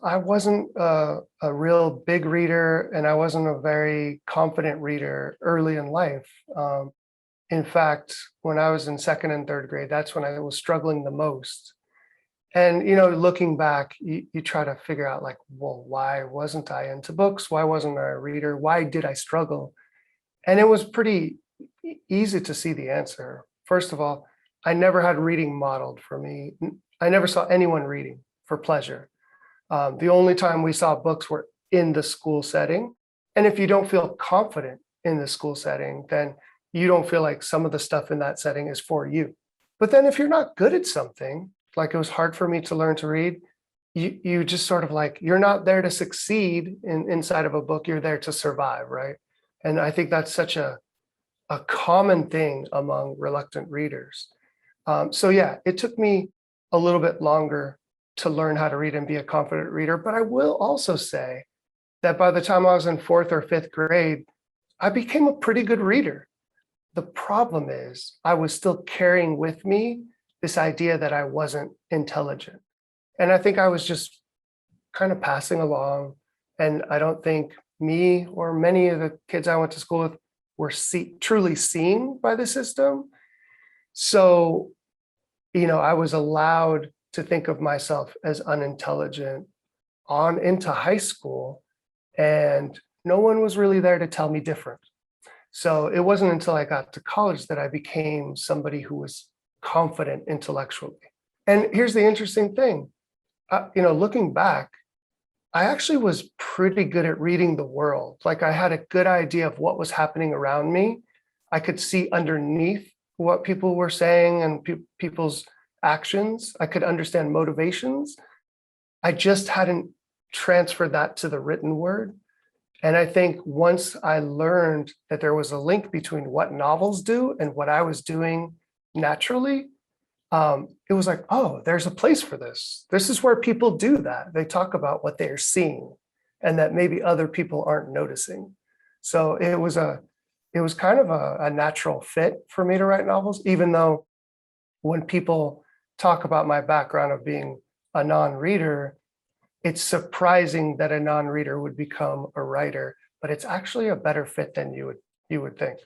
I wasn't a real big reader, and I wasn't a very confident reader early in life. In fact, when I was in second and third grade, that's when I was struggling the most. And looking back, you try to figure out like, well, why wasn't I into books? Why wasn't I a reader? Why did I struggle? And it was pretty easy to see the answer. First of all, I never had reading modeled for me. I never saw anyone reading for pleasure. The only time we saw books were in the school setting. And if you don't feel confident in the school setting, then you don't feel like some of the stuff in that setting is for you. But then if you're not good at something, like it was hard for me to learn to read, you just sort of like, you're not there to succeed inside of a book, you're there to survive, right? And I think that's such a common thing among reluctant readers. So yeah, it took me a little bit longer to learn how to read and be a confident reader. But I will also say that by the time I was in fourth or fifth grade, I became a pretty good reader. The problem is I was still carrying with me this idea that I wasn't intelligent. And I think I was just kind of passing along. And I don't think me or many of the kids I went to school with were truly seen by the system. So, I was allowed to think of myself as unintelligent on into high school, and no one was really there to tell me different. So it wasn't until I got to college that I became somebody who was confident intellectually. And here's the interesting thing, looking back, I actually was pretty good at reading the world. Like I had a good idea of what was happening around me. I could see underneath what people were saying and people's actions. I could understand motivations. I just hadn't transferred that to the written word. And I think once I learned that there was a link between what novels do and what I was doing naturally, it was like, oh, there's a place for this. This is where people do that. They talk about what they're seeing and that maybe other people aren't noticing. So it was kind of a natural fit for me to write novels, even though when people talk about my background of being a non-reader, it's surprising that a non-reader would become a writer, but it's actually a better fit than you would think.